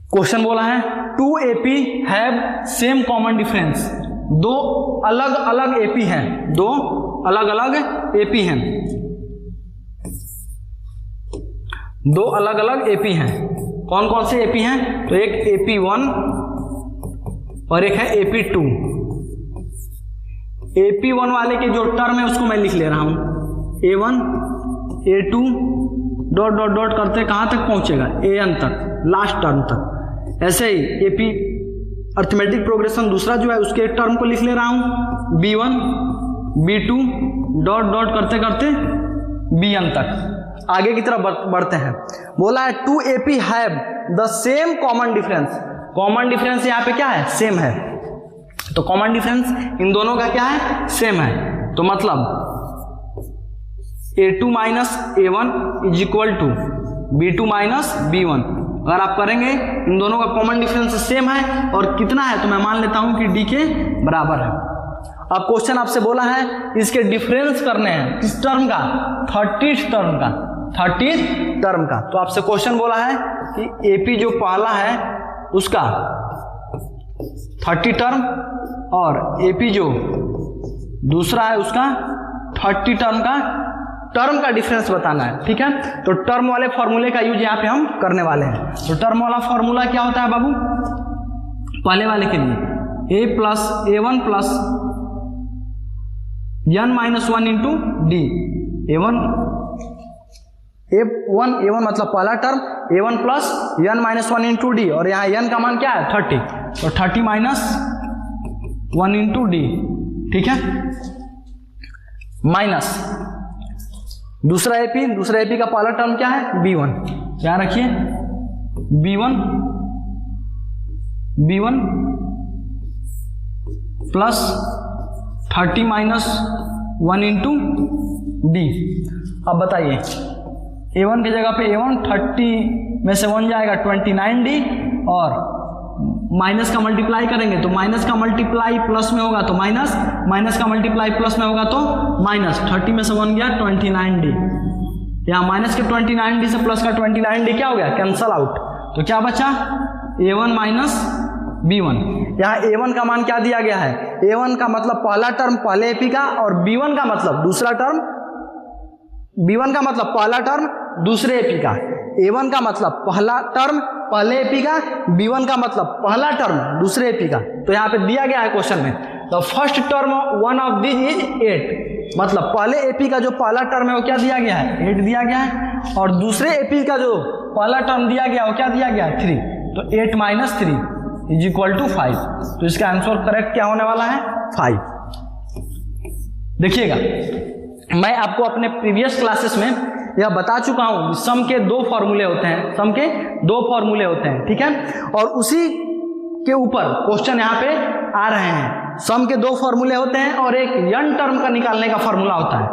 Question बोला है 2 AP have same common difference, दो अलग अलग AP हैं, दो अलग अलग AP हैं, दो अलग अलग AP हैं। कौन कौन से AP हैं? तो एक AP1 और एक है AP2। AP1 वाले के जो टर्म है उसको मैं लिख ले रहा हूं, A1 A2 dot dot dot करते कहां तक पहुंचेगा? AN तक, लास्ट टर्म तक। ऐसे ही AP अर्थमेटिक प्रोग्रेशन दूसरा जो है उसके टर्म को लिख ले रहा हूं, B1 B2 डॉट डॉट करते करते BN तक। आगे की तरफ बढ़ते हैं। बोला है 2 AP have the same common difference. Common difference यहाँ पे क्या है? सेम है। तो कॉमन डिफरेंस इन दोनों का क्या है? सेम है। तो मतलब A2 minus A1 is equal to B2 minus B1। अगर आप करेंगे इन दोनों का कॉमन डिफरेंस सेम है और कितना है तो मैं मान लेता हूं कि D के बराबर है। अब क्वेश्चन आपसे बोला है इसके डिफरेंस करने हैं, किस टर्म का? 30th टर्म का, 30th टर्म का। तो आपसे क्वेश्चन बोला है कि AP जो पहला है उसका 30 टर्म और AP जो दूसरा है उसका 30 टर्म का डिफरेंस बताना है। ठीक है, तो टर्म वाले फॉर्मूले का यूज यहाँ पे हम करने वाले हैं। तो टर्म वाला फॉर्मूला क्या होता है बाबू? पहले वाले के लिए A plus A1 plus n minus 1 into D. A1 मतलब पहला term, A1 plus n minus 1 into D, और यहाँ n का मान क्या है? 30। तो 30 माइनस 1 इंटू डी। ठीक है, माइनस दूसरा AP का पहला टर्म क्या है? B1। ध्यान रखिए B1 plus 30 minus 1 into D. अब बताइए A1 की जगह पे A1 30 में से 1 जाएगा 29D, और माइनस का मल्टीप्लाई करेंगे तो माइनस का मल्टीप्लाई प्लस में होगा तो माइनस, माइनस का मल्टीप्लाई प्लस में होगा तो माइनस। 30 में से 1 गया 29D, यहाँ माइनस के 29D से प्लस का 29D क्या हो गया? Cancel out. तो क्या बचा? A1 minus B1। यहाँ A1 का मान क्या दिया गया है? A1 का मतलब पहला टर्म पहले AP का, और B1 का मतलब दूसरा टर्म, B1 का मतलब पहला टर्म दूसरे AP का। A1 का मतलब पहला टर्म पहले AP का, B1 का मतलब पहला टर्म दूसरे AP का। तो यहाँ पे दिया गया है क्वेश्चन में, the first term one of this is 8। मतलब पहले AP का जो पहला टर्म है वो क्या दिया गया है? 8 दिया गया है, और दूसरे AP का जो पहला टर्म दिया गया वो क्या दिया गया है? 3। तो 8 माइनस 3 इज इक्वल टू 5। तो इसका आंसर करेक्ट क्या होने वाला है? 5। देखिएगा, मैं आपको अपने प्रीवियस क्लासेस में यह बता चुका हूं, सम के 2 फॉर्मूले होते हैं, सम के 2 फॉर्मूले होते हैं। ठीक है, और उसी के ऊपर क्वेश्चन यहाँ पे आ रहे हैं। सम के 2 फॉर्मूले होते हैं और एक n टर्म का निकालने का फॉर्मूला होता है,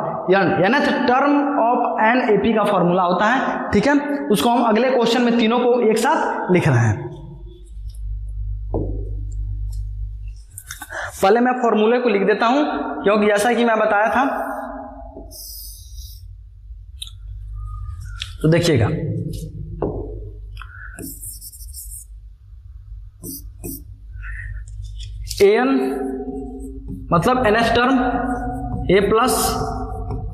nth term of an AP का फॉर्मूला होता है। ठीक है, उसको हम अगले क्वेश्चन में तीनों को एक साथ लिख रहे हैं। पहले मैं फॉर्मूले को लिख देता हूं, क्योंकि जैसा कि मैं बताया था, तो देखिएगा an मतलब nth term A plus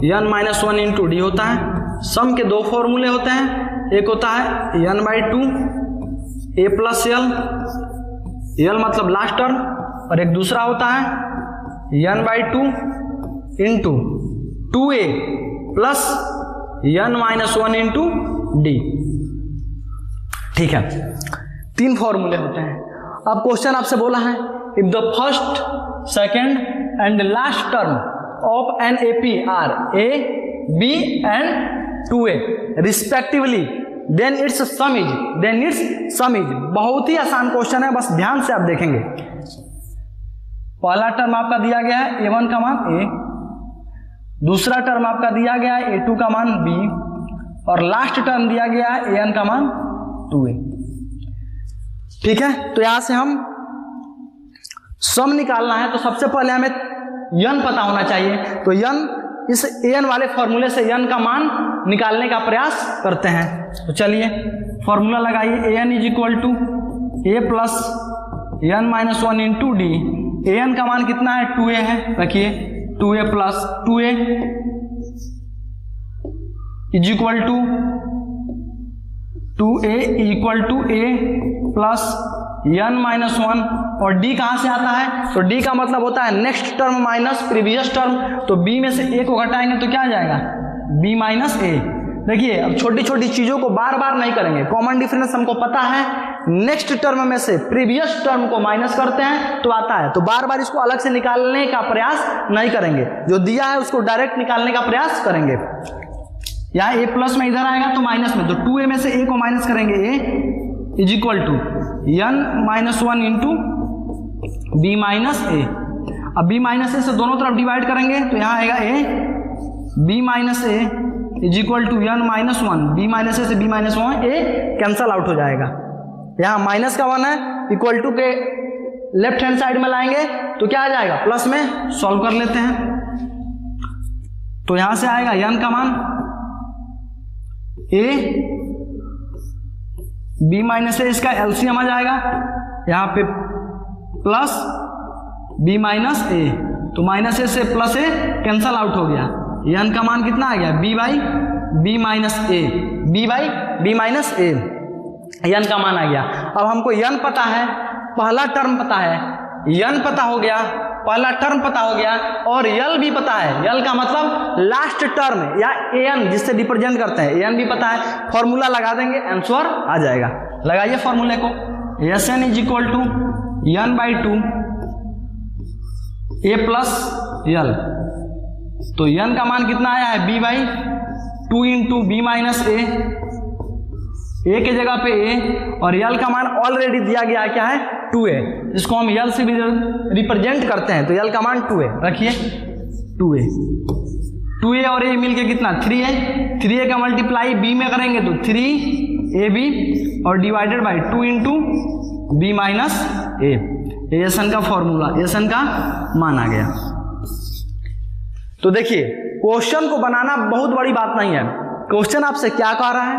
n minus 1 into D होता है। सम के 2 फॉर्मूले होते हैं, एक होता है n/2 A प्लस l मतलब लास्ट टर्म, और एक दूसरा होता है n/2 into 2A plus n minus 1 into D. ठीक है, 3 फॉर्मूले होते हैं। अब क्वेश्चन आपसे बोला है if the first, second and last term of an AP are A, B and 2A respectively, then its sum is. बहुत ही आसान क्वेश्चन है, बस ध्यान से आप देखेंगे। पहला टर्म आपका दिया गया है A1 का मान A, दूसरा टर्म आपका दिया गया है A2 का मान B, और लास्ट टर्म दिया गया है AN का मान 2A। ठीक है, तो यहां से हम सम निकालना है, तो सबसे पहले हमें n पता होना चाहिए। तो n, इस an वाले फॉर्मूले से n का मान निकालने का प्रयास करते हैं। तो चलिए फॉर्मूला लगाइए, an is equal to a plus n minus one into d. A n का मान कितना है 2a है, रखिए 2a plus 2a is equal to 2a equal to a plus n minus one. और d कहाँ से आता है, तो d का मतलब होता है next term minus previous term. तो b में से a को घटाएंगे तो क्या आ जाएगा b माइनस a। देखिए अब छोटी छोटी चीजों को बार बार नहीं करेंगे, कॉमन डिफरेंस हमको पता है, नेक्स्ट टर्म में से प्रीवियस टर्म को माइनस करते हैं तो आता है, तो बार बार इसको अलग से निकालने का प्रयास नहीं करेंगे, जो दिया है उसको डायरेक्ट निकालने का प्रयास करेंगे। यहाँ a प्लस में इधर आएगा तो माइनस में, तो 2a में से a को माइनस करेंगे, a is equal to n minus one into b minus a। अब b माइनस a से दोनों तरफ डिवाइड करेंगे तो यहाँ आएगा a b minus a is equal to n minus one. b minus a से b minus one, a cancel out हो जाएगा। यहाँ माइनस का वन है, इक्वल टू के लेफ्ट हैंड साइड में लाएंगे तो क्या आ जाएगा प्लस में, सॉल्व कर लेते हैं। तो यहां से आएगा n का मान a b माइनस a, इसका एलसीएम आ जाएगा यहाँ पे प्लस b माइनस a, तो माइनस a से प्लस a कैंसल आउट हो गया। n का मान कितना आ गया b by b minus a, b by b minus a, n का मान आ गया। अब हमको n पता है, पहला टर्म पता है, n पता हो गया, पहला टर्म पता हो गया, और l भी पता है। l का मतलब लास्ट टर्म या an जिससे रिप्रेजेंट करते हैं, an भी पता है। फॉर्मूला लगा देंगे, आंसर आ जाएगा। लगाइए फॉर्मूले को, Sn is equal to n by two a plus l। तो n का मान कितना आया है b by two into b minus a, a के जगह पे a, और l का मान ऑलरेडी दिया गया है, क्या है 2a, इसको हम l से भी रिप्रेजेंट करते हैं, तो l का मान 2a, रखिए 2a और a मिलके कितना 3a, 3a का मल्टीप्लाई b में करेंगे तो 3ab और divided by 2 into b minus a। S n का फॉर्मूला, एसन का मान आ गया। तो देखिए क्वेश्चन को बनाना बहुत बड़ी बात नहीं है, क्वेश्चन आपसे क्या कह रहा है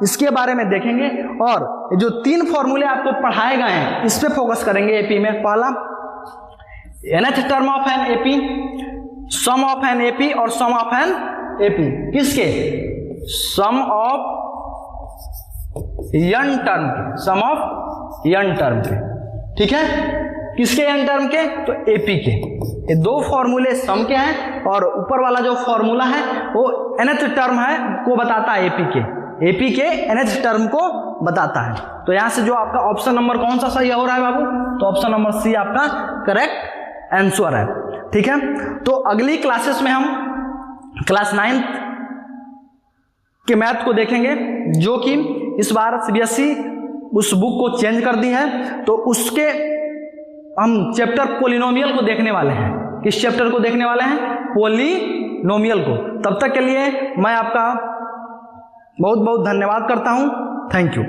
इसके बारे में देखेंगे, और जो 3 फॉर्मूले आपको पढ़ाए गए हैं इस पे फोकस करेंगे एपी में। पहला nth term of an AP, sum of an AP और सम ऑफ एन एपी, किसके, सम ऑफ n टर्म के, सम ऑफ n टर्म के, ठीक है, किसके n टर्म के, तो एपी के। ये 2 फॉर्मूले सम के हैं, और ऊपर वाला जो फॉर्मूला है वो nth टर्म है को बताता है एपी के nth टर्म को बताता है। तो यहां से जो आपका ऑप्शन नंबर कौन सा सही हो रहा है बाबू, तो ऑप्शन नंबर सी आपका करेक्ट आंसर है, ठीक है। तो अगली क्लासेस में हम क्लास 9 के मैथ को देखेंगे, जो कि इस बार सीबीएसई उस बुक को चेंज कर दी है, तो उसके हम चैप्टर पॉलिनोमियल को देखने वाले हैं। किस चैप्टर को देखने वाले हैं, पॉलिनोमियल को। तब तक के लिए मैं आपका बहुत बहुत धन्यवाद करता हूं, थैंक यू।